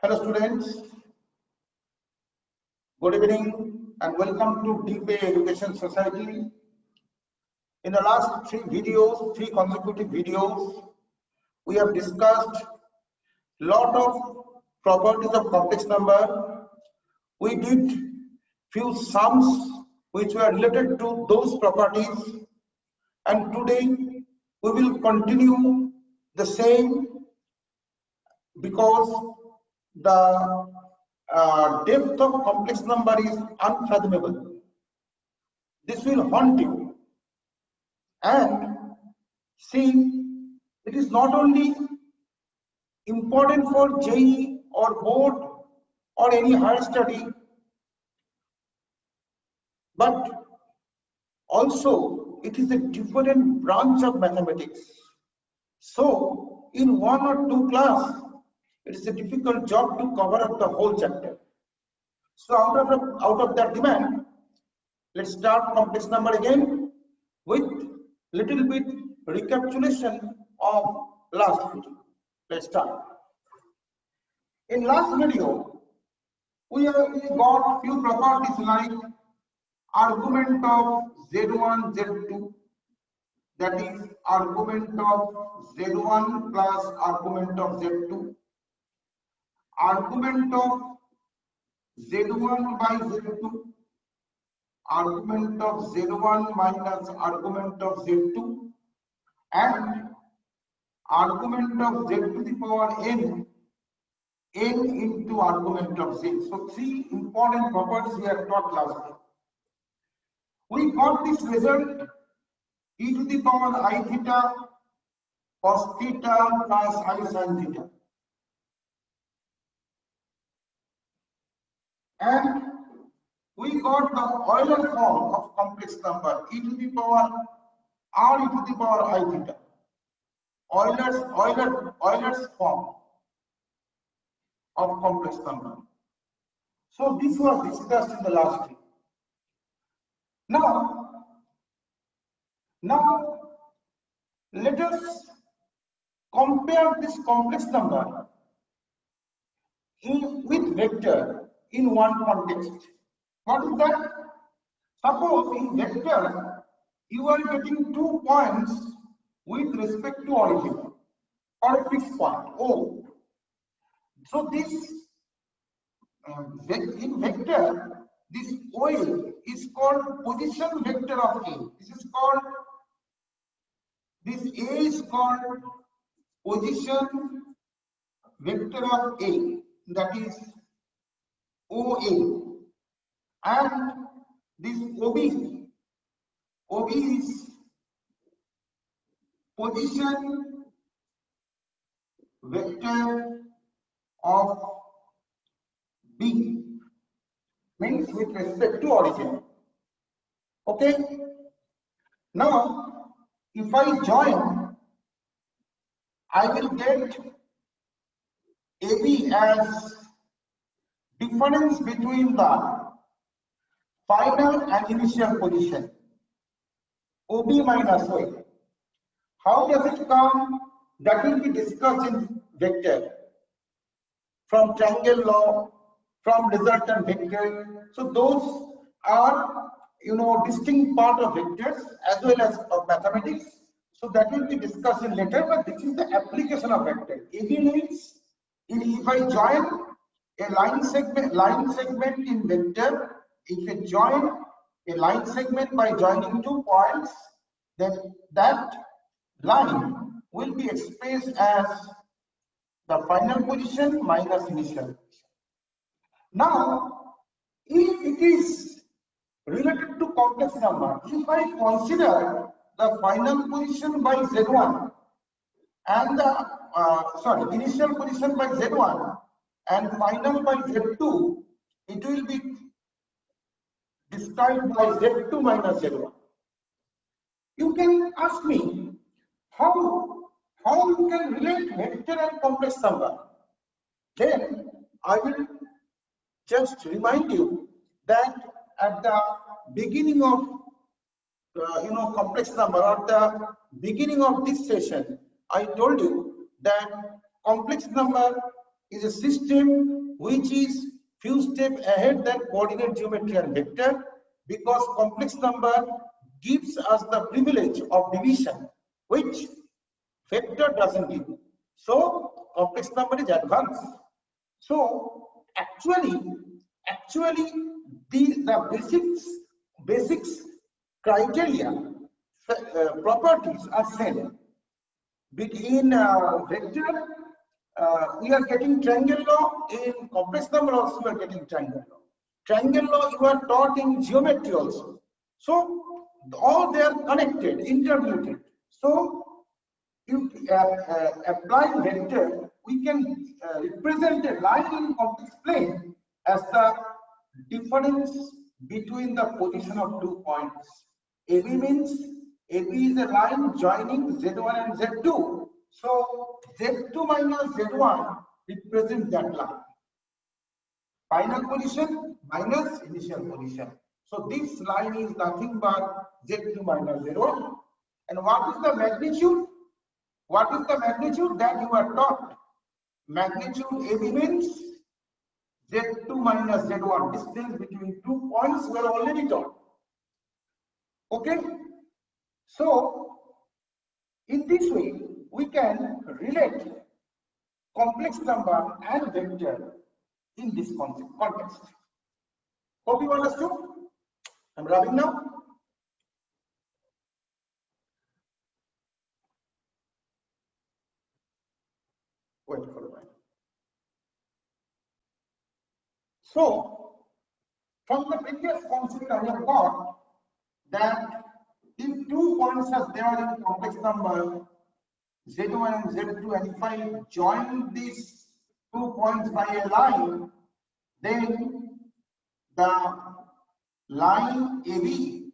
Hello students, good evening and welcome to Dpay Education Society. In the last three consecutive videos, we have discussed lot of properties of complex number. We did few sums which were related to those properties, and today we will continue the same because the depth of complex number is unfathomable. This will haunt you. And see, it is not only important for JEE or board or any higher study, but also it is a different branch of mathematics. So in one or two class, it is a difficult job to cover up the whole chapter. So out of that demand, let's start complex number again with little bit recapitulation of last video. Let's start. In last video, we got few properties like argument of Z1, Z2, that is argument of Z1 plus argument of Z2, argument of Z1 by Z2, argument of Z1 minus argument of Z2, and argument of Z to the power n into argument of Z. So three important properties we have taught last week. We got this result e to the power I theta cos theta plus I sin theta. And we got the Euler form of complex number e to the power r e to the power I theta. Euler's form of complex number. So this was discussed in the last week. Now let us compare this complex number with vector in one context. What is that? Suppose in vector you are getting 2 points with respect to origin or a fixed point O. So this in vector, this OA is called position vector of A. This A is called position vector of A, that is OA, and this OB is position vector of B, means with respect to origin. Okay. Now, if I join, I will get AB as difference between the final and initial position, OB minus OA. How does it come? That will be discussed in vector, from triangle law, from resultant vector. So those are distinct part of vectors as well as of mathematics. So that will be discussed in later, but this is the application of vector. AB means if I join a line segment in vector, if I join a line segment by joining 2 points, then that line will be expressed as the final position minus initial position. Now, if it is related to complex number, if I consider the final position by Z1 and the initial position by Z1 and final by Z2, it will be described by Z2 minus Z1. You can ask me how you can relate vector and complex number. Then I will just remind you that at the beginning of complex number, or the beginning of this session, I told you that complex number is a system which is few steps ahead than coordinate geometry and vector, because complex number gives us the privilege of division, which vector doesn't give. So complex number is advanced. So actually the basics criteria properties are same. In vector, we are getting triangle law. In complex number also we are getting triangle law. Triangle law you are taught in geometry also. So all they are connected, interrelated. So you apply vector, we can represent a line in complex plane as the difference between the position of 2 points. AB means AB is a line joining Z1 and Z2. So Z2 minus Z1 represents that line. Final position minus initial position. So this line is nothing but Z2 minus Z1. And what is the magnitude? What is the magnitude that you are taught? Magnitude AB means Z2 minus Z1. Distance between 2 points we are already taught. Okay? So in this way, we can relate complex number and vector in this context. Hope you understood. I'm rubbing now. Wait for a while. So, from the previous concept, I have got that if 2 points are there in complex number Z1 and Z2, and if I join these 2 points by a line, then the line AB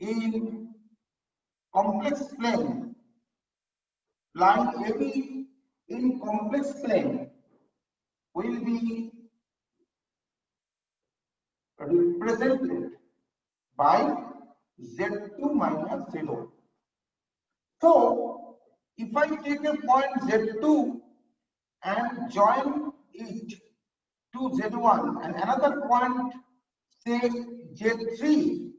in complex plane, line AB in complex plane will be represented by Z2 minus Z1. So, if I take a point Z2 and join it to Z1 and another point, say Z3,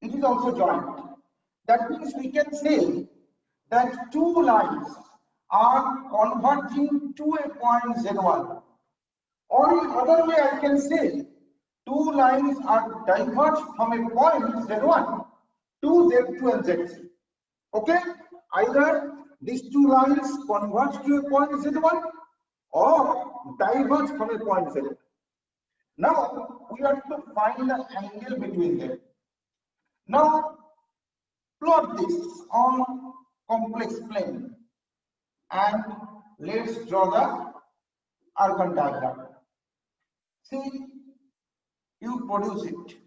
it is also joined. That means we can say that two lines are converging to a point Z1. Or in other way I can say two lines are diverged from a point Z1 to Z2 and Z3. Okay? Either these two lines converge to a point Z1 or diverge from a point Z1. Now we have to find the angle between them. Now plot this on complex plane and let's draw the Argand diagram. See, you produce it.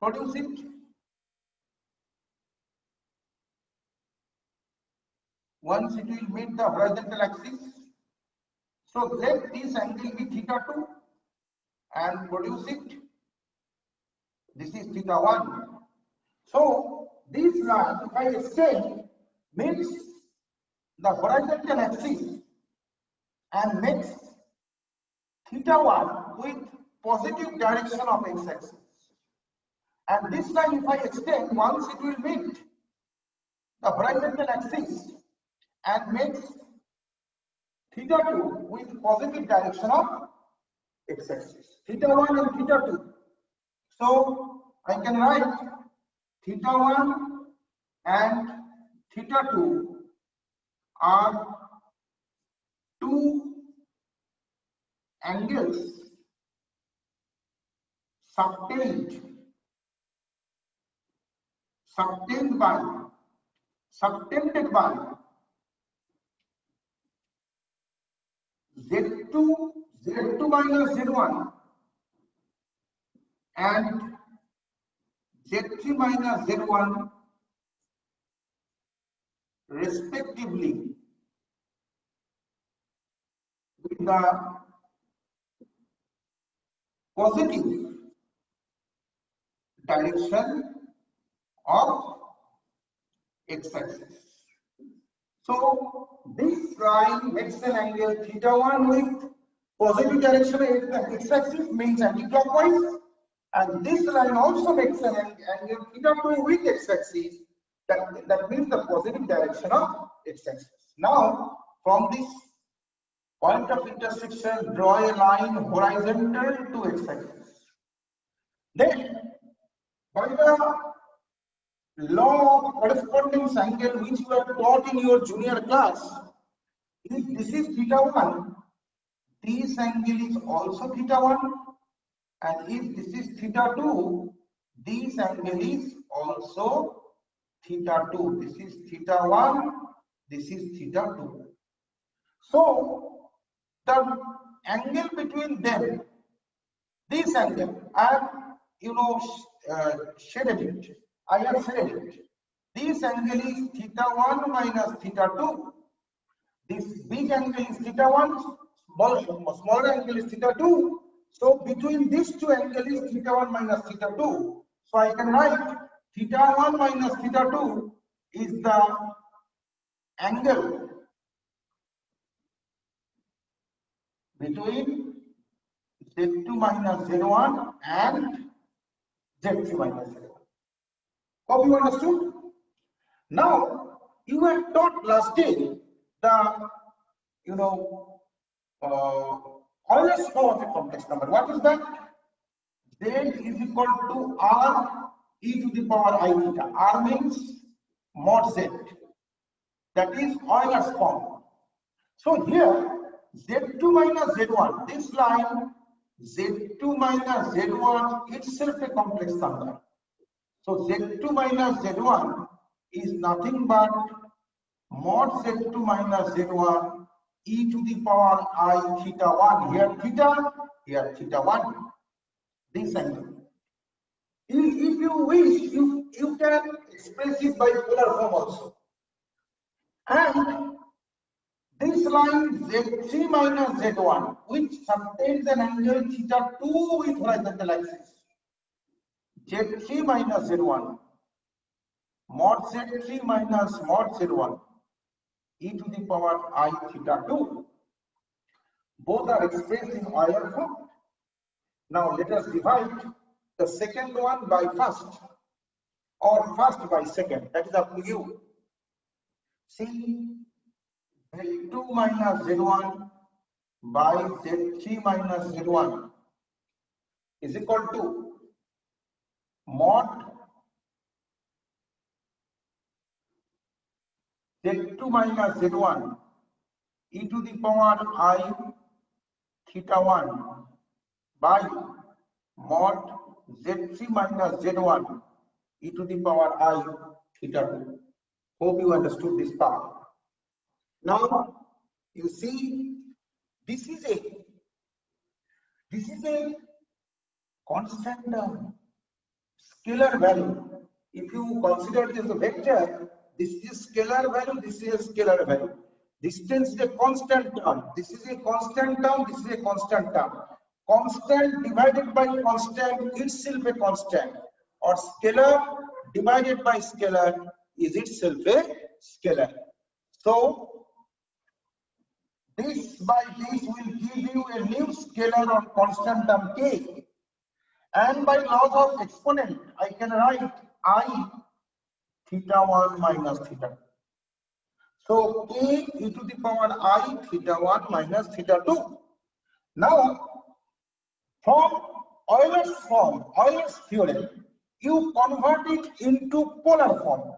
Produce it. Once it will meet the horizontal axis. So let this angle be θ2 and produce it. This is θ1. So this line, if I extend, meets the horizontal axis and makes θ1 with positive direction of x-axis. And this line, if I extend, once it will meet the horizontal axis and makes θ2 with positive direction of x-axis. θ1 and θ2. So I can write θ1 and θ2 are two angles subtended by Z2 minus Z1 and Z3 minus Z1 respectively with the positive direction of x-axis. So this line makes an angle θ1 with positive direction x-axis, means anti-clockwise, and this line also makes an angle θ2 with x-axis, that means the positive direction of x-axis. Now from this point of intersection, draw a line horizontal to x-axis. Then by the law of correspondence angle which you have taught in your junior class, if this is θ1, this angle is also θ1, and if this is θ2, this angle is also θ2. This is θ1, this is θ2. So the angle between them, this angle, I have shaded it. I have shaded it. This angle is θ1 minus θ2. This big angle is θ1. Smaller angle is θ2. So between these two angles is θ1 minus θ2. So I can write θ1 minus θ2 is the angle between Z2 minus Z1 and Z3 minus Z1. Hope you understood? Now you were taught last day the Euler's law of a complex number. What is that? Z is equal to R e to the power I theta. R means mod Z. That is Euler's form. So here Z2 minus Z1, this line Z2 minus Z1 itself a complex number. So Z2 minus Z1 is nothing but mod Z2 minus Z1 e to the power I θ1. Here theta, here θ1. This angle. If you wish, you can express it by polar form also. And this line Z3 minus Z1, which subtends an angle θ2 with horizontal axis. Z3 minus Z1, mod Z3 minus mod Z1 e to the power I θ2. Both are expressed in Euler form. Now let us divide the second one by first, or first by second. That is up to you. See, Z2 minus Z1 by Z3 minus Z1 is equal to mod Z2 minus Z1 e to the power I θ1 by mod Z3 minus Z1 e to the power I θ2. Hope you understood this part. Now you see, this is a constant scalar value. If you consider it as a vector, this is a scalar value, this is a scalar value. Distance is a constant term. This is a constant term, this is a constant term. Constant divided by constant itself a constant, or scalar divided by scalar is itself a scalar. So this by this will give you a new scalar or constant term k, and by laws of exponent I can write I θ1 minus θ2. So k e to the power I θ1 minus θ2. Now from Euler's form, Euler's theorem, you convert it into polar form.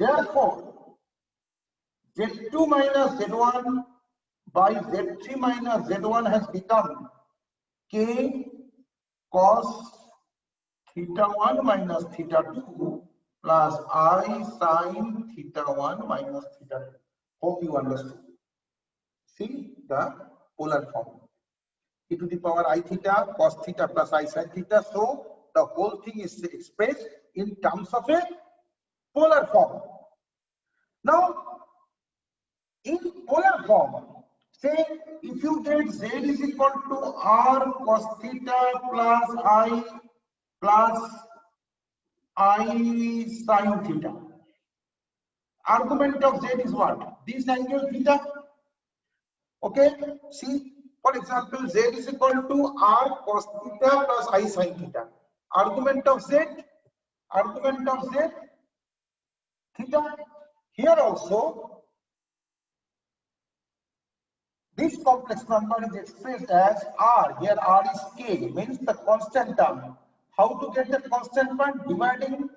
Therefore Z2 minus Z1 by Z3 minus Z1 has become k cos θ1 minus θ2 plus I sin θ1 minus θ2. Hope you understood. See the polar form. E to the power I theta cos theta plus I sin theta. So the whole thing is expressed in terms of a polar form. Now in polar form, say if you get Z is equal to R cos theta plus I sin theta, Argument of z is what? This angle theta. Okay, see, for example, z is equal to r cos theta plus I sin theta. Argument of z theta. Here also this complex number is expressed as r. Here r is k, means the constant term. How to get the constant one? Dividing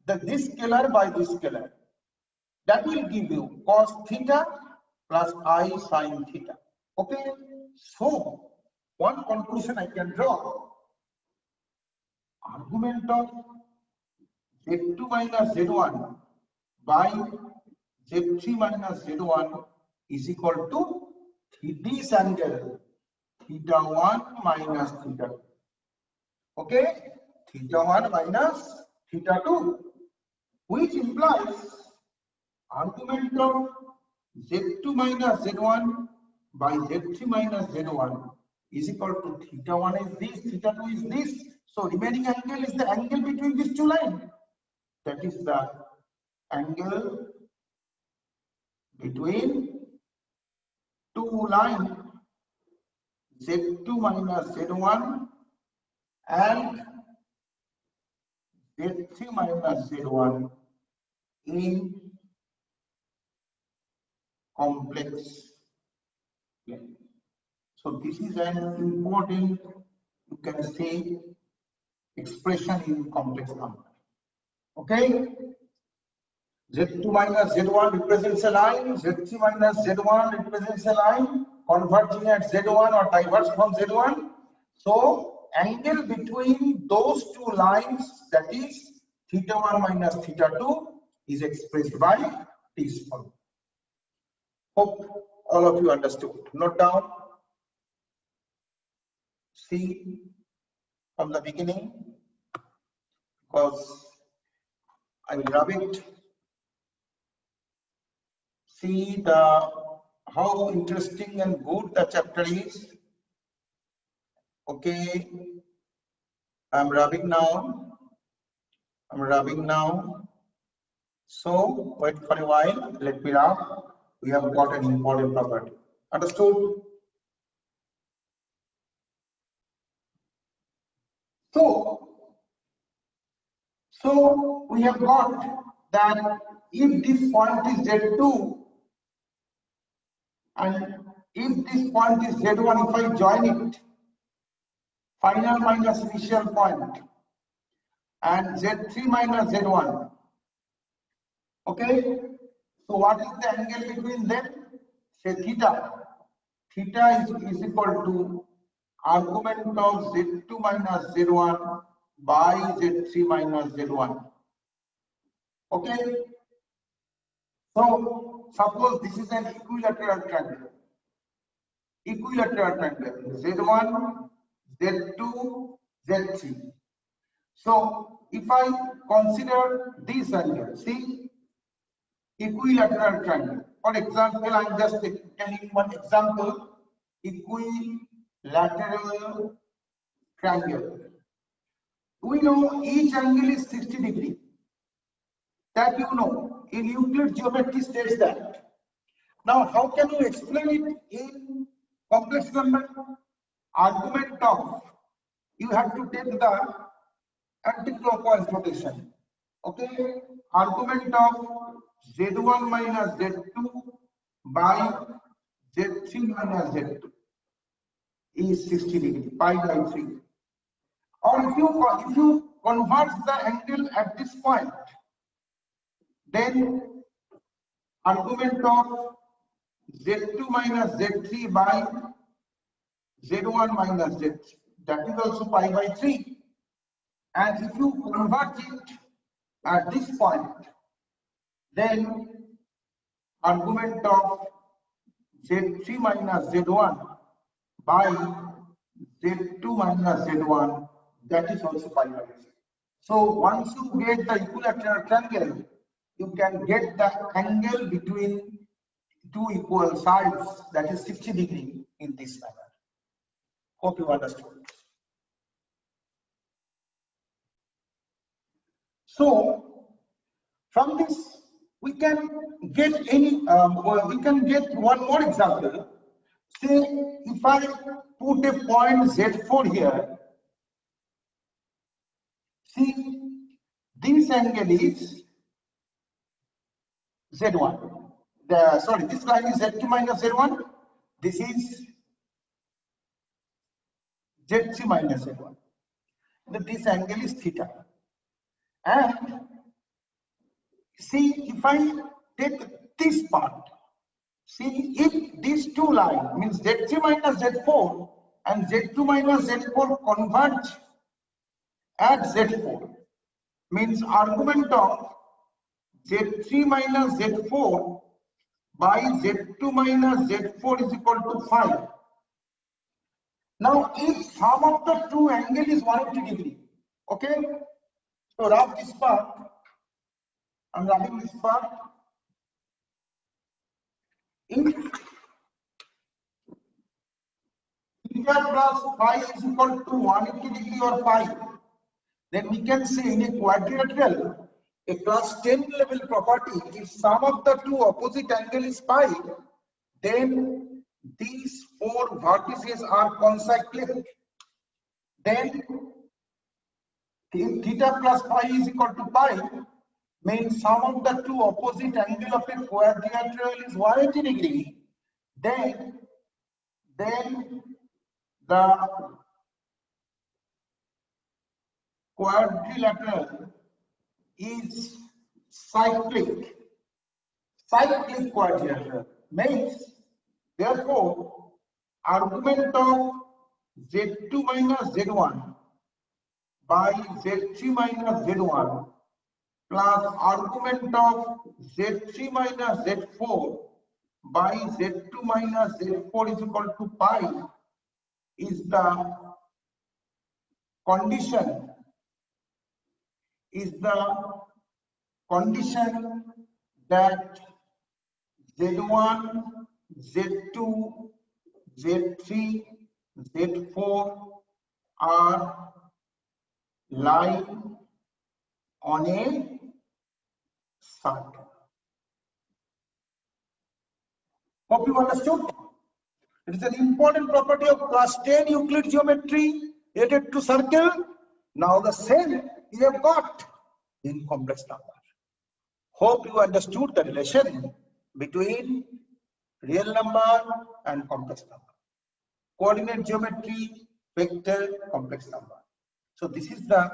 this scalar by this scalar. That will give you cos theta plus I sin theta. Okay, so one conclusion I can draw: argument of z2 minus z1 by z3 minus z1 is equal to this angle theta 1 minus theta 2. Okay, theta 1 minus theta 2, which implies argument of z2 minus z1 by z3 minus z1 is equal to theta 1 is this, theta 2 is this. So remaining angle is the angle between these two lines. That is the angle between two lines z2 minus z1 and z3 minus z1 in complex plane. So this is an important, you can say, expression in complex number. Okay, z2 minus z1 represents a line, z3 minus z1 represents a line converging at z1 or diverge from z1. So angle between those two lines, that is theta 1 minus theta 2, is expressed by this formula. Hope all of you understood. Note down. See from the beginning, because I will rub it. See how interesting and good the chapter is. Okay, I'm rubbing now. So wait for a while. Let me rub. We have got an important property. Understood? So we have got that if this point is Z2 and if this point is Z1, if I join it, final minus initial point, and Z3 minus Z1. Okay, so what is the angle between them? Say theta. Theta is equal to argument of Z2 minus Z1 by Z3 minus Z1. Okay, so suppose this is an equilateral triangle. Z1, Z2, Z3. So if I consider this angle, see, equilateral triangle. For example, I'm just telling one example: equilateral triangle. We know each angle is 60 degrees. That you know, in Euclid geometry states that. Now, how can you explain it in complex number? Argument of, you have to take the anti-clockwise rotation. Okay, argument of Z1 minus Z2 by Z3 minus Z2 is 60 degrees, pi by 3. Or if you convert the angle at this point, then argument of Z2 minus Z3 by Z1 minus Z3, that is also pi by 3. And if you convert it at this point, then argument of Z3 minus Z1 by Z2 minus Z1, that is also pi by 3. So once you get the equilateral triangle, you can get the angle between two equal sides, that is 60 degrees, in this manner. Hope you understood. So from this We can get we can get one more example. Say if I put a point Z4 here, see this angle is Z1. Sorry, this line is Z2 minus Z1. This is Z3 minus Z1. This angle is theta. And see, if I take this part, see if these two lines means Z3 minus Z4 and Z2 minus Z4 converge at Z4, means argument of Z3 minus Z4 by Z2 minus Z4 is equal to 5. Now, if sum of the two angle is 180 degree, okay? So rub this part. I'm rubbing this part. If theta plus phi is equal to 180 degree or pi, then we can say in a quadrilateral, a class 10 level property, if sum of the two opposite angle is pi, then these four vertices are concyclic. Then if theta plus phi is equal to pi, means sum of the two opposite angle of a quadrilateral is 180 degree, then the quadrilateral is cyclic quadrilateral. Means therefore argument of Z2 minus Z1 by Z3 minus Z1 plus argument of Z3 minus Z4 by Z2 minus Z4 is equal to pi is the condition that Z1, Z2, Z3, Z4 are lying on a circle. Hope you understood. It is an important property of class 10 Euclid geometry related to circle. Now the same you have got in complex number. Hope you understood the relation between real number and complex number. Coordinate geometry, vector, complex number. So this is the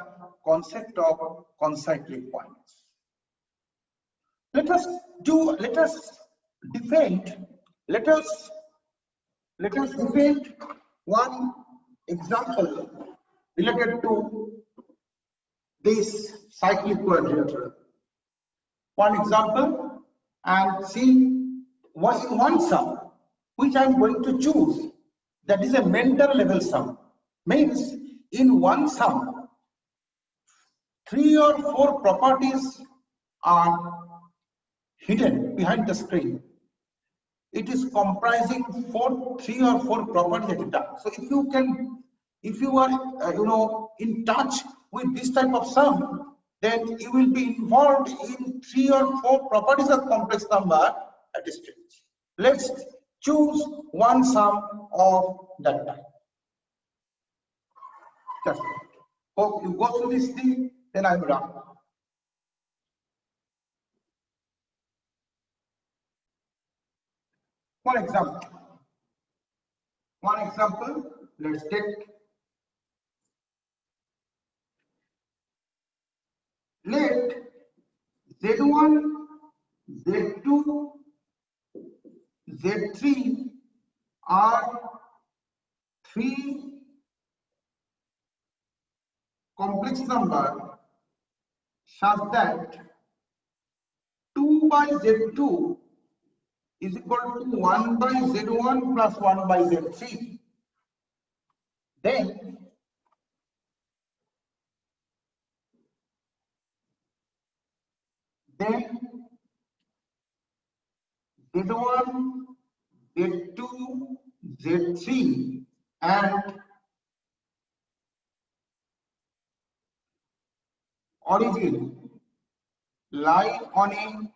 concept of concyclic points. Let us defend one example related to this cyclic quadrilateral. One example, and see in one sum which I am going to choose, that is a mental level sum. Means in one sum 3 or 4 properties are hidden behind the screen. It is comprising 3 or 4 properties at a time. So if you are in touch with this type of sum, then you will be involved in 3 or 4 properties of complex number at a stage. Let's choose one sum of that type. Just hope you go through this thing, then I'm done. One example, let's take. Let Z1, Z2, Z3 are 3 complex number such that 2 by Z2 is equal to 1 by Z1 plus 1 by Z3. Then Z1, Z2, Z3 and origin lie on a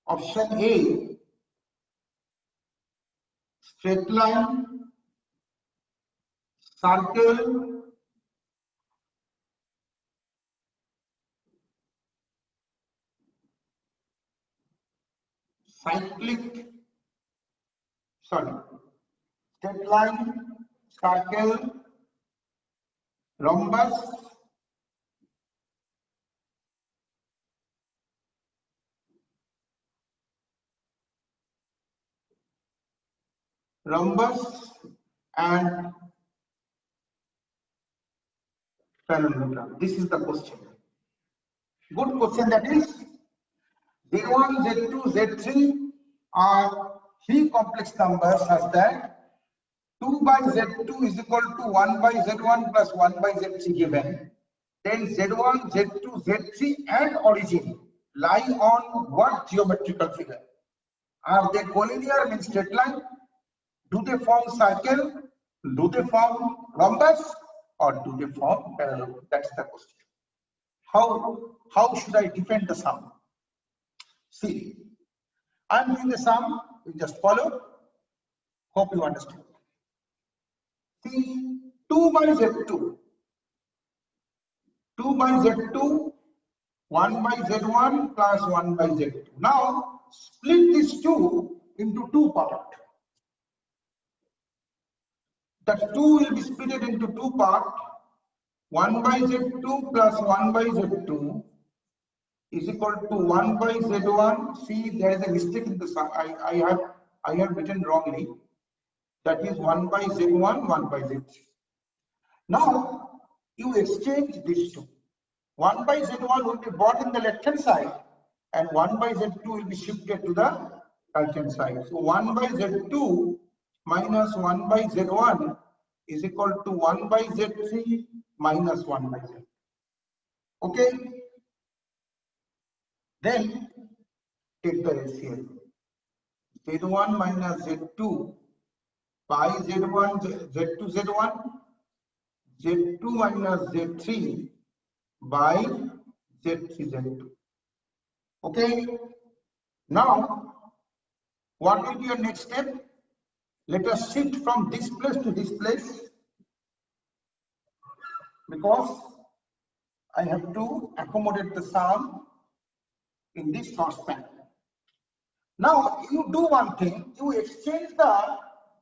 Option A, straight line, circle, cyclic, straight line, circle, rhombus, and parallelogram. This is the question. Good question, that is Z1, Z2, Z3 are three complex numbers such that 2 by Z2 is equal to 1 by Z1 plus 1 by Z3 given. Then Z1, Z2, Z3 and origin lie on what geometrical figure? Are they collinear, means straight line? Do they form circle? Do they form rhombus? Or do they form parallelogram? That's the question. How should I defend the sum? See, I'm doing the sum, you just follow. Hope you understand. See, 2 by Z2, 1 by Z1 plus 1 by Z2. Now, split this 2 into two parts. That 2 will be split into two parts. 1 by Z2 plus 1 by Z2 is equal to 1 by Z1. See, there is a mistake in the sum. I have written wrongly. That is 1 by Z1, 1 by Z3. Now, you exchange these two. 1 by Z1 will be brought in the left hand side and 1 by Z2 will be shifted to the right hand side. So 1 by Z2 minus 1 by Z1 is equal to 1 by Z3 minus 1 by Z2. Okay? Then take the ratio. Z1 minus Z2 by Z1, Z2, Z1, Z2 minus Z3 by Z3, Z2. Okay? Now, what will be your next step? Let us shift from this place to this place, because I have to accommodate the sum in this first panel. Now, you do one thing, you exchange the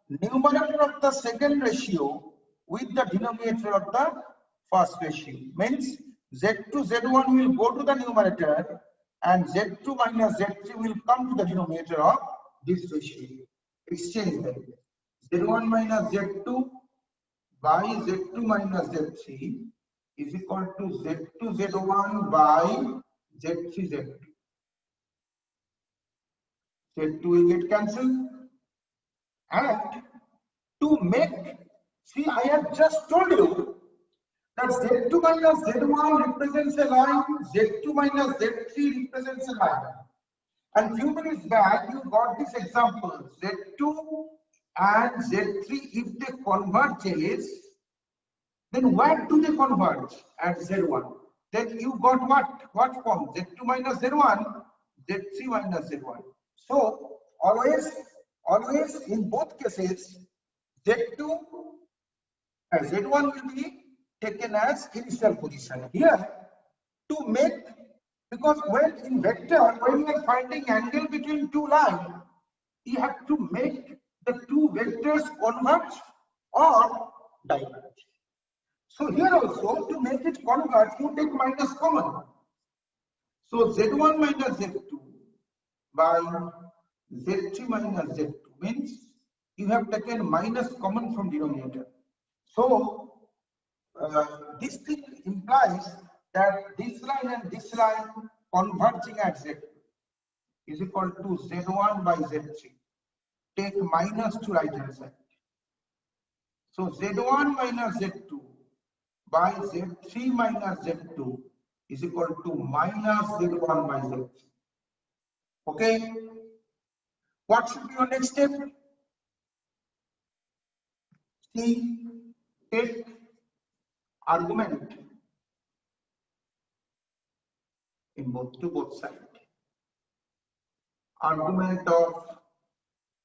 numerator of the second ratio with the denominator of the first ratio. Means Z2, Z1 will go to the numerator and Z2 minus Z3 will come to the denominator of this ratio. Exchange them. Z1 minus Z2 by Z2 minus Z3 is equal to Z2 Z1 by Z3 Z2. Z2 will get cancelled. And to make, see, I have just told you that Z2 minus Z1 represents a line, Z2 minus Z3 represents a line. And few minutes back, you got this example, Z2 and Z3, if they converge, then where do they converge? At Z1. Then you got what form? Z2 minus Z1, Z3 minus Z1. So, always in both cases, Z2 and Z1 will be taken as initial position. Here, to make, because when in vector, when you are finding angle between two lines, you have to make the two vectors converge or diverge. So here also, to make it converge, you take minus common. So Z1 minus Z2 by Z3 minus Z2 means you have taken minus common from denominator. So this thing implies that this line and this line converging at Z2 is equal to Z1 by Z3. Take minus to right hand side. So Z1 minus Z2 by Z3 minus Z2 is equal to minus Z1 by Z3. Okay? What should be your next step? See, take argument in both sides. argument of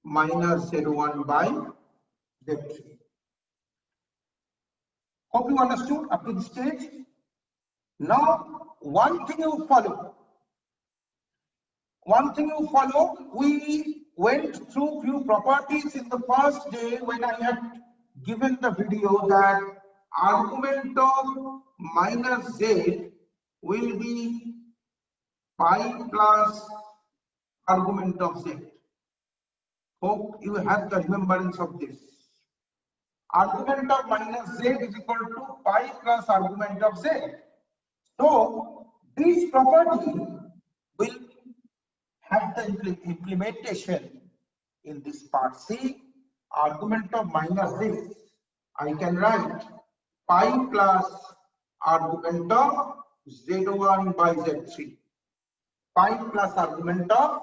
minus Z1 by Z3. Hope you understood up to this stage. Now, one thing you follow. We went through few properties in the first day when I had given the video that argument of minus Z will be pi plus argument of Z. Hope you have the remembrance of this. Argument of minus Z is equal to pi plus argument of Z. So this property will have the implementation in this part. See, argument of minus Z, I can write pi plus argument of Z1 by Z3. Pi plus argument of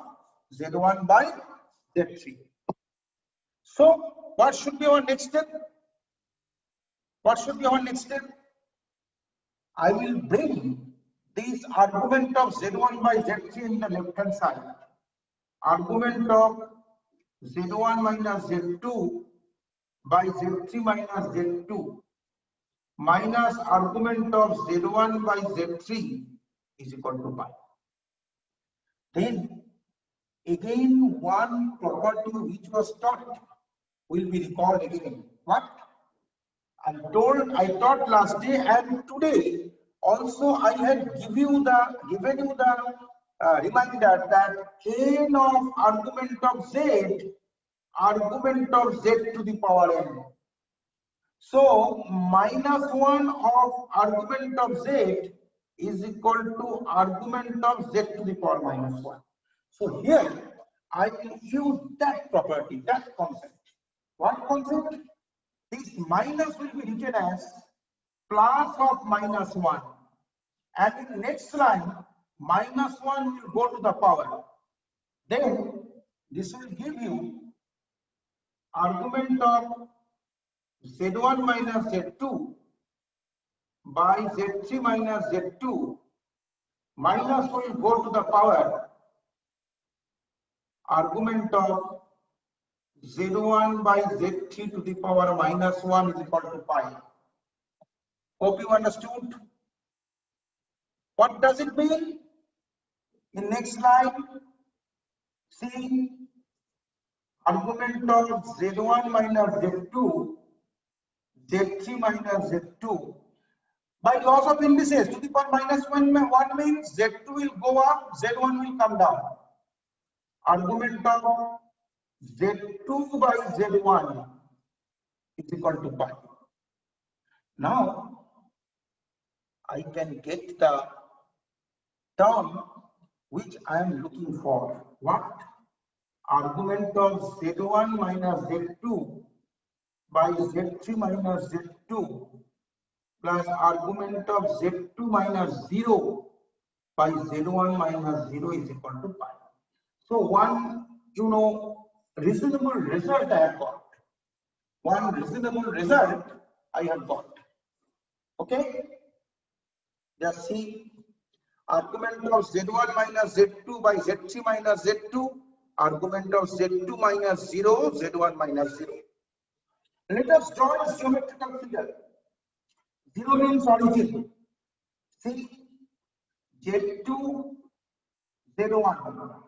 Z1 by Z3. So what should be our next step? I will bring this argument of Z1 by Z3 in the left hand side. Argument of Z1 minus Z2 by Z3 minus Z2 minus argument of Z1 by Z3 is equal to pi. Then again one property which was taught will be recalled again. What? I taught last day and today also I had given you the reminder that n of argument of Z to the power n. So minus 1 of argument of Z is equal to argument of Z to the power minus 1. So here I will use that property, that concept. What concept? This minus will be written as plus of minus 1, and in the next line minus 1 will go to the power. Then this will give you argument of Z1 minus Z2 by Z3 minus Z2, minus will go to the power argument of Z1 by Z3 to the power minus 1 is equal to pi. Hope you understood. What does it mean? In next slide, see, argument of Z1 minus Z2, Z3 minus Z2 by loss of indices to the power minus 1 means Z2 will go up, Z1 will come down. Argument of Z2 by Z1 is equal to pi. Now I can get the term which I am looking for. What? Argument of Z1 minus Z2 by Z3 minus Z2 plus argument of Z2 minus 0 by Z1 minus 0 is equal to pi. So one, reasonable result I have got. One reasonable result I have got. Okay? Just see, argument of Z1 minus Z2 by Z3 minus Z2, argument of Z2 minus 0, Z1 minus 0. Let us draw a geometrical figure. 0 means origin. See, Z2, Z1.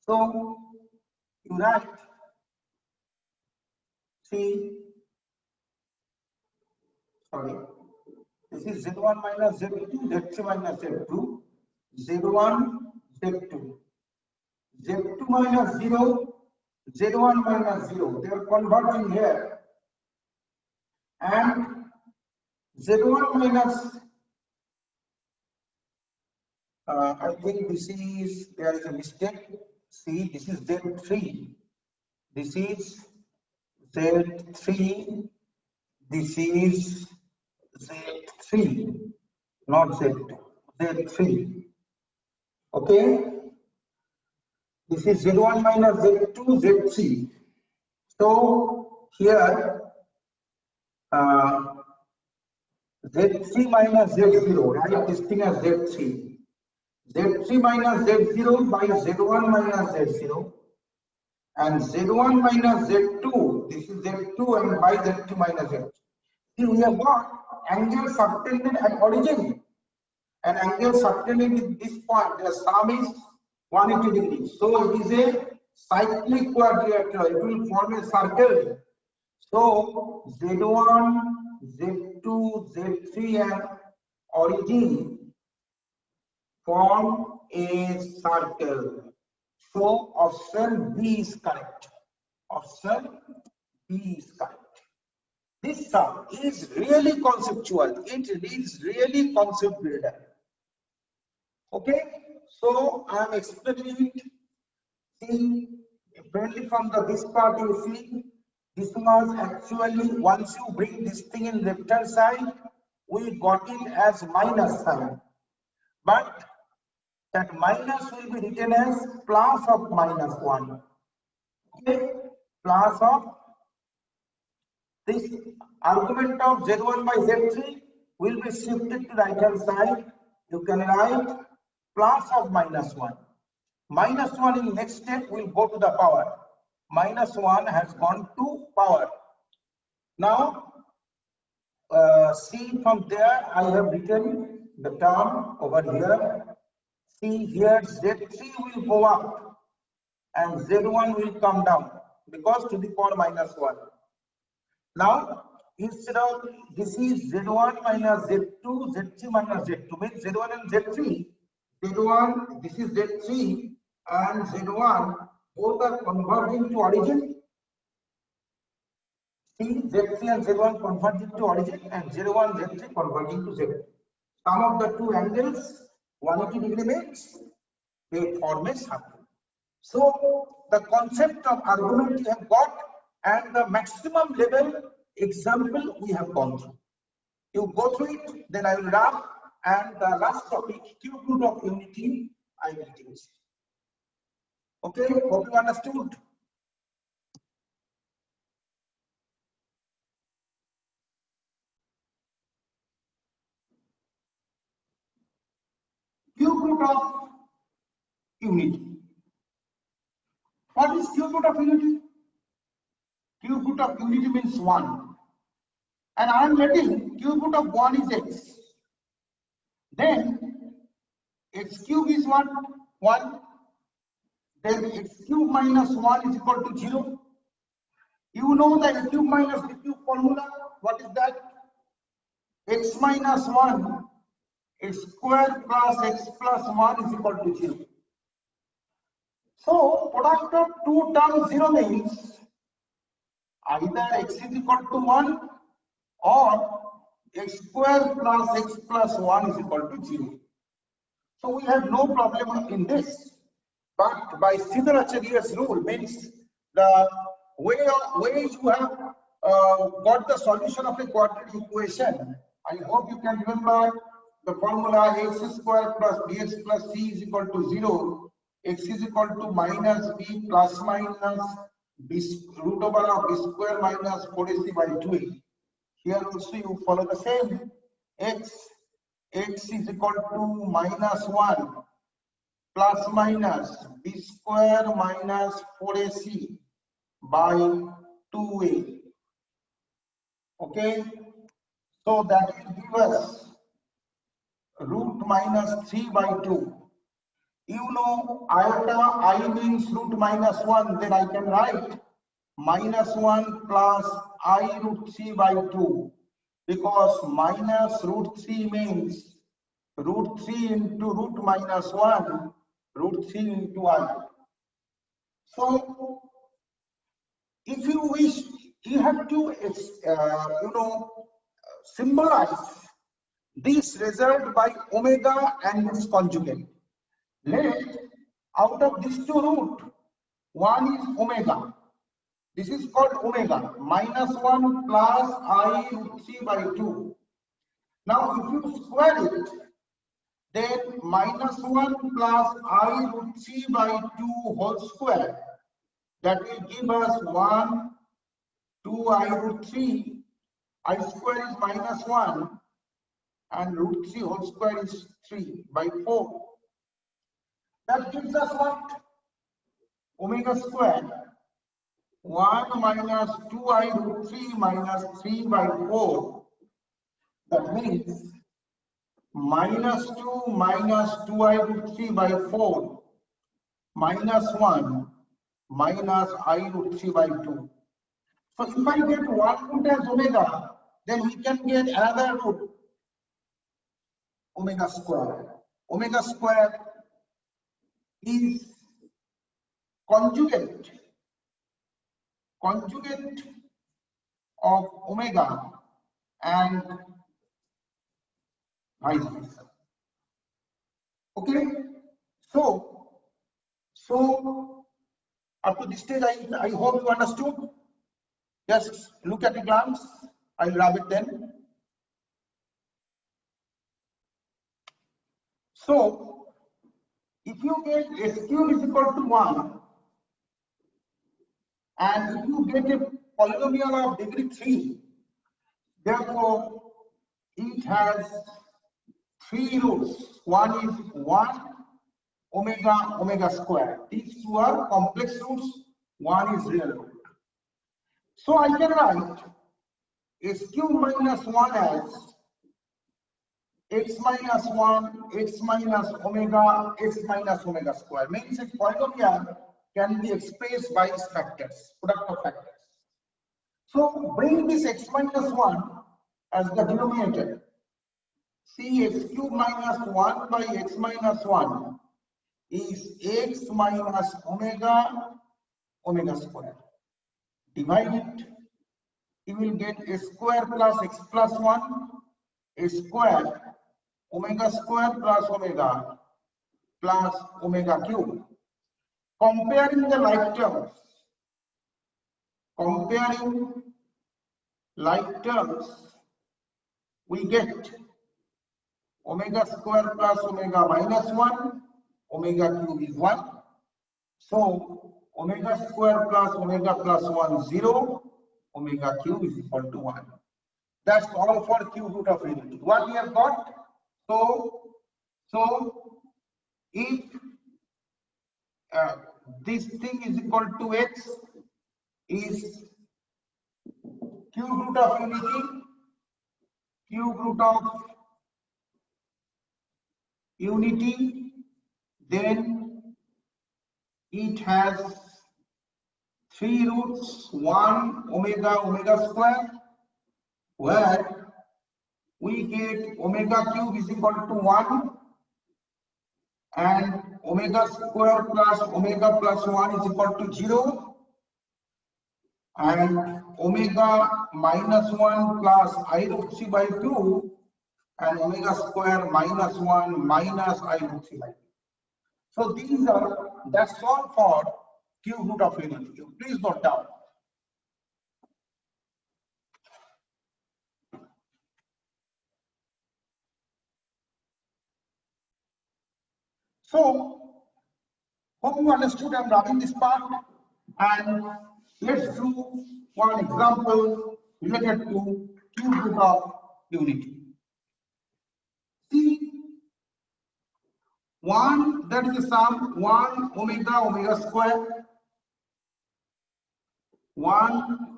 So you write, see, this is Z1 minus Z2, Z3 minus Z2, Z1, Z2, Z2 minus 0, Z1 minus 0, they are converging here, and Z1 minus, I think this is, there is a mistake, see, this is Z3, this is Z3, this is Z3, not Z2, Z3, okay, this is Z1 minus Z2, Z3, so here Z3 minus Z0, write this thing as Z3, Z3 minus Z0 by Z1 minus Z0, and Z1 minus Z2, this is Z2 and by Z2 minus Z2. See, we have got angle subtended at origin and angle subtended at this point. The sum is 180 degrees. So it is a cyclic quadrilateral. It will form a circle. So Z1, Z2, Z3 and origin form a circle. So option B is correct. Option B is correct. This sum is really conceptual. It is really concept builder. Okay, so I am explaining it. See, apparently from this part you see, this was actually, once you bring this thing in left hand side, we got it as minus sign. But that minus will be written as plus of minus 1. Okay, plus of this argument of Z1 by Z3 will be shifted to right hand side. You can write plus of minus 1. Minus 1 in next step will go to the power. Minus 1 has gone to power. Now, see from there, I have written the term over here. See here, Z3 will go up and Z1 will come down because to the power minus 1. Now, instead of this is Z1 minus Z2, Z3 minus Z2 means Z1 and Z3. Z1, this is Z3 and Z1 both are converging to origin. See, Z3 and Z1 converging to origin and Z1, Z3 converging to Z2. Sum of the two angles 180 degree makes they form a circle. So the concept of argument we have got and the maximum level example we have gone through. You go through it, then I will wrap, and the last topic, cube root of unity, I will teach. Okay, hope you understood. Cube root of unity. What is cube root of unity? Cube root of unity means 1. And I am letting cube root of 1 is x. Then x cube is 1. Then x cube minus 1 is equal to 0. You know the a cube minus b cube formula. What is that? X minus 1 x square plus x plus 1 is equal to 0. So product of two terms 0 means either x is equal to 1 or x square plus x plus 1 is equal to 0. So we have no problem in this. But by Siddharacharya's rule means the way you have got the solution of a quadratic equation. I hope you can remember the formula x square plus bx plus c is equal to 0. X is equal to minus b plus minus b root over of b square minus 4ac by 2a. Here also you follow the same. X is equal to minus 1 plus minus b square minus 4ac by 2a. Okay, so that will give us root minus 3 by 2. You know iota I means root minus 1, then I can write minus 1 plus I root 3 by 2, because minus root 3 means root 3 into root minus 1, root 3 into I. So if you wish, you have to symbolize this result by omega and its conjugate. Let out of these two root, one is omega. This is called omega, minus 1 plus I root 3 by 2. Now if you square it, then minus 1 plus I root 3 by 2 whole square. That will give us 1, 2 I root 3. I square is minus 1 and root 3 whole square is 3 by 4. That gives us what? Omega square 1 minus 2I root 3 minus 3 by 4. That means minus 2 minus 2I root 3 by 4 minus 1 minus I root 3 by 2. So if I get one root as omega, then we can get another root, omega square. Omega square is conjugate of omega and vice versa. Okay, so up to this stage I hope you understood. Just look at a glance. I'll rub it then. So if you get S cube is equal to 1 and if you get a polynomial of degree 3, therefore it has 3 roots. One is 1 omega square. These two are complex roots, one is real root. So I can write S cube minus 1 as x minus 1, x minus omega square. Means a polynomial can be expressed by its factors, product of factors. So bring this x minus 1 as the denominator. See, x cube minus 1 by x minus 1 is x minus omega square. Divide it, you will get a square plus x plus 1, a square omega square plus omega cube. Comparing the like terms, we get omega square plus omega minus 1, omega cube is 1. So omega square plus omega plus 1 0, omega cube is equal to 1. That's all for cube root of unity. What we have got? So if this thing is equal to x is cube root of unity, then it has 3 roots, 1 omega square, where we get omega cube is equal to 1 and omega square plus omega plus 1 is equal to 0 and omega minus 1 plus I root 3 by 2 and omega square minus 1 minus I root 3 by 2. So that's all for cube root of unity. Please note down. So hope you understood. I'm wrapping this part, and let's do one example related to cube root of unity. See, that is the sum 1 omega square, 1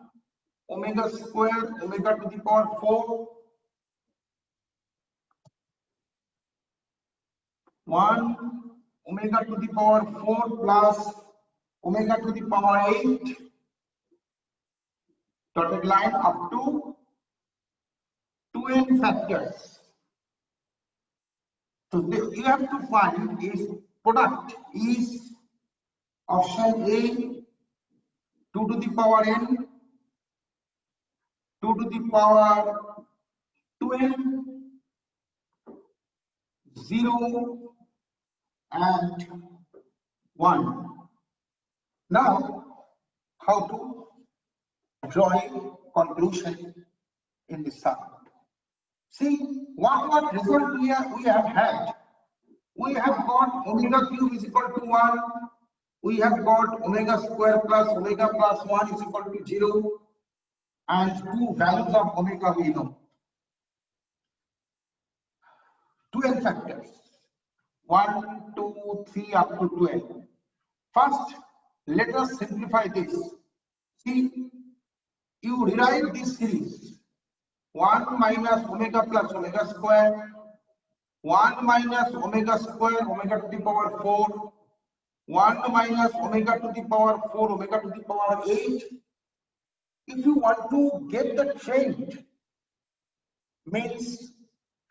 omega square omega to the power 4, 1 omega to the power 4 plus omega to the power 8, dotted line up to 2n factors. So you have to find its product is option A 2 to the power n, 2 to the power 2n, 0 and 1. Now, how to draw a conclusion in this sum? See, what result we have had? We have got omega cube is equal to 1. We have got omega square plus omega plus 1 is equal to 0. And 2 values of omega we know. 2n factors. 1, 2, 3 up to 12. First, let us simplify this. See, you rewrite this series. 1 minus omega plus omega square, 1 minus omega square omega to the power 4, 1 minus omega to the power 4 omega to the power 8. If you want to get the change, means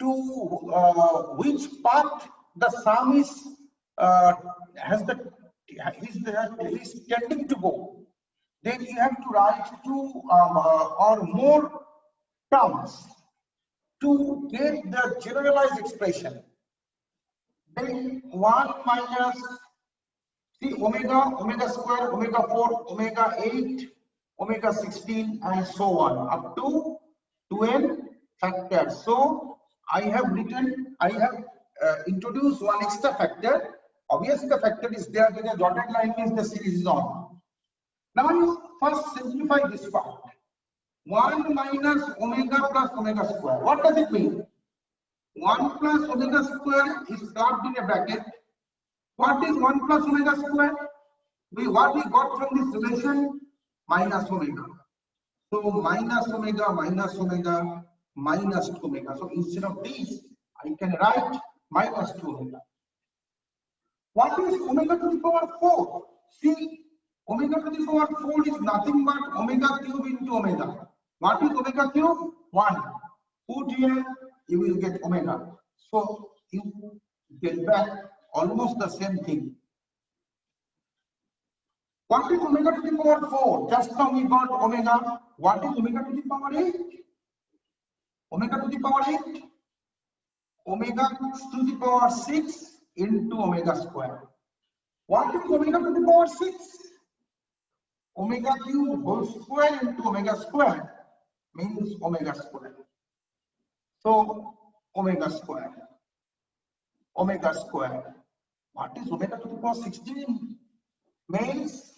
to which part the sum is is tending to go, then you have to write two or more terms to get the generalized expression. Then 1 minus, see, omega square, omega 4, omega 8, omega 16, and so on up to 2n factors. So I have introduced one extra factor. Obviously, the factor is there, the dotted line means the series is on. Now you first simplify this part. 1 minus omega plus omega square. What does it mean? 1 plus omega square is dropped in a bracket. What is 1 plus omega square? What we got from this relation? Minus omega. So minus omega, minus omega, minus 2 omega. So instead of this, I can write minus 2 omega. What is omega to the power 4? See, omega to the power 4 is nothing but omega cube into omega. What is omega cube? 1. Put here, you will get omega. So you get back almost the same thing. What is omega to the power 4? Just now we got omega. What is omega to the power 8? Omega to the power 8? Omega to the power 6 into omega square. What is omega to the power 6? Omega cube whole square into omega square means omega square. So omega square. Omega square. What is omega to the power 16? Means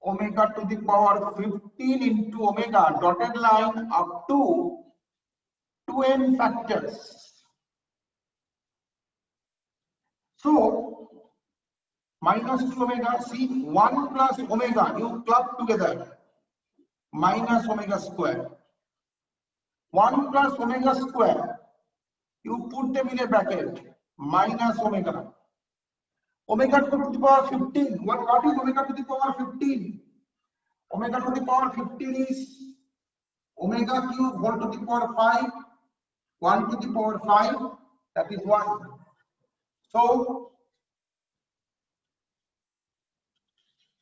omega to the power 15 into omega dotted line up to 2n factors. So minus 2 omega, see, 1 plus omega, you club together, minus omega square. 1 plus omega square, you put them in a bracket, minus omega. Omega to the power 15, what is omega to the power 15? Omega to the power 15 is omega cube whole to the power 5, 1 to the power 5, that is 1. So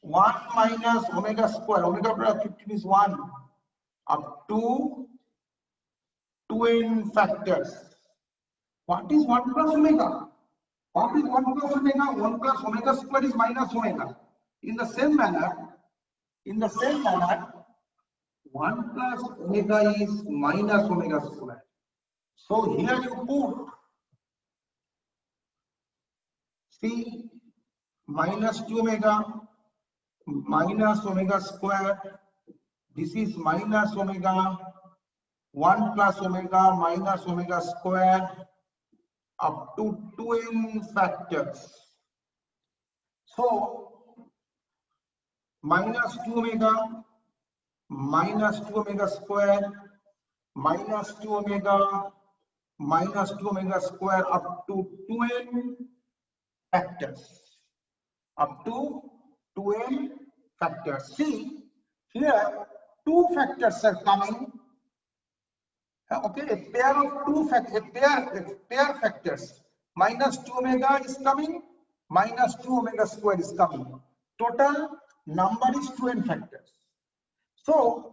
1 minus omega square, omega plus 15 is 1, up to 2n factors. What is 1 plus omega? What is 1 plus omega? 1 plus omega square is minus omega. In the same manner, 1 plus omega is minus omega square. So here you put, see, minus 2 omega, minus omega square, this is minus omega, 1 plus omega minus omega square up to 2n factors. So minus 2 omega minus 2 omega square minus 2 omega minus 2 omega square up to 2n factors. Up to 2n factors. See, here 2 factors are coming. Okay, a pair of 2 factors, pair factors. Minus 2 omega is coming, minus 2 omega square is coming. Total number is 2n factors. So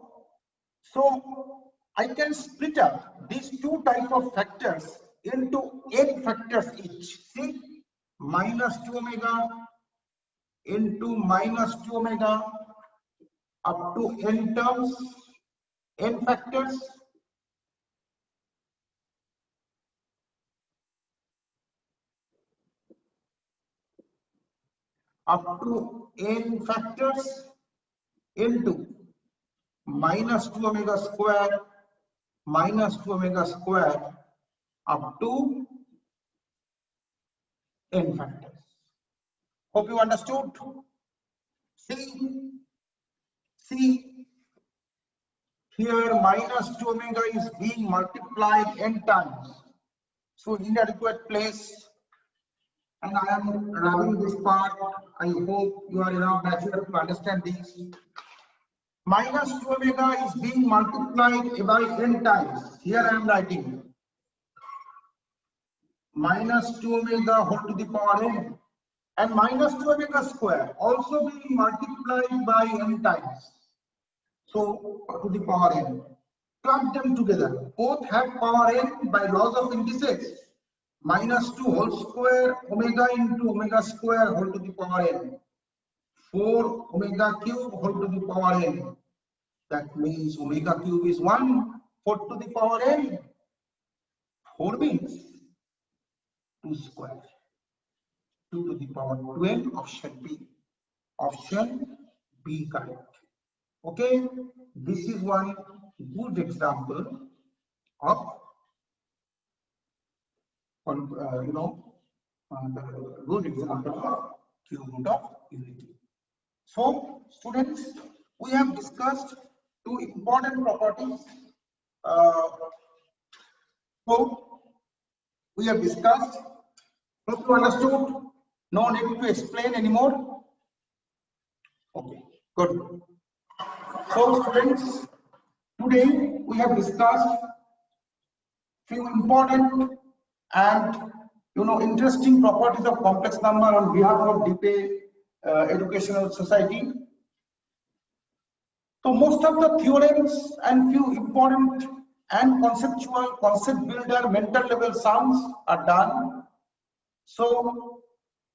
I can split up these 2 type of factors into n factors each. See, minus 2 omega into minus 2 omega up to n terms, n factors. Up to n factors into minus 2 omega square minus 2 omega square up to n factors. Hope you understood. See here minus 2 omega is being multiplied n times. So inadequate place, and I am rubbing this part. I hope you are enough mature to understand this. Minus 2 omega is being multiplied by n times. Here I am writing minus 2 omega whole to the power n, and minus 2 omega square also being multiplied by n times. So to the power n. Plug them together. Both have power n by laws of indices. Minus 2 whole square omega into omega square whole to the power n. 4 omega cube whole to the power n. That means omega cube is 1, 4 to the power n. 4 means 2 square. 2 to the power 2n, option B. Option B correct. Okay, this is one good example of the good example of cube root of unity. So students, we have discussed two important properties. So we have discussed. Hope you understood. No need to explain anymore. Okay, good. So students, today we have discussed few important and interesting properties of complex number on behalf of Dpay Educational Society. So most of the theorems and few important and conceptual concept builder mental level sums are done. So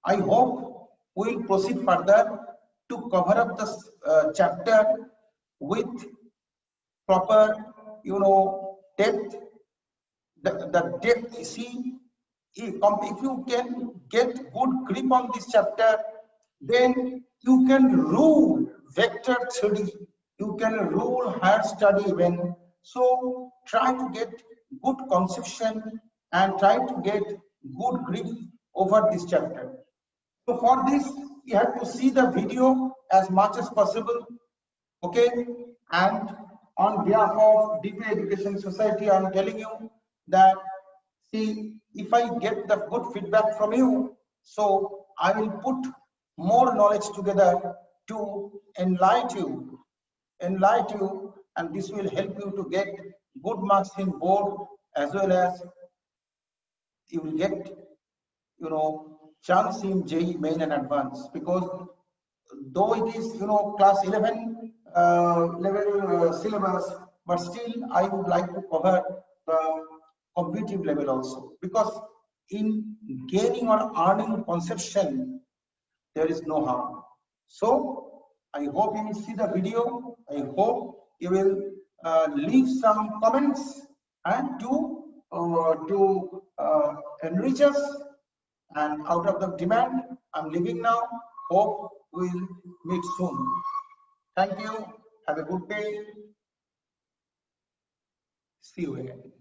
I hope we will proceed further to cover up this chapter with proper depth. The depth, see, if you can get good grip on this chapter, then you can rule vector 3D, you can rule higher study even. So try to get good conception and try to get good grip over this chapter. So for this, you have to see the video as much as possible. Okay, and on behalf of Dpay Education Society, I am telling you that, see, if I get the good feedback from you, so I will put more knowledge together to enlighten you, and this will help you to get good marks in board, as well as you will get chance in JEE main and advanced, because though it is class 11 level syllabus, but still I would like to cover the competitive level also, because in gaining or earning conception there is no harm. So I hope you will see the video. I hope you will leave some comments and to enrich us. And out of the demand, I'm leaving now. Hope we'll meet soon. Thank you. Have a good day. See you again.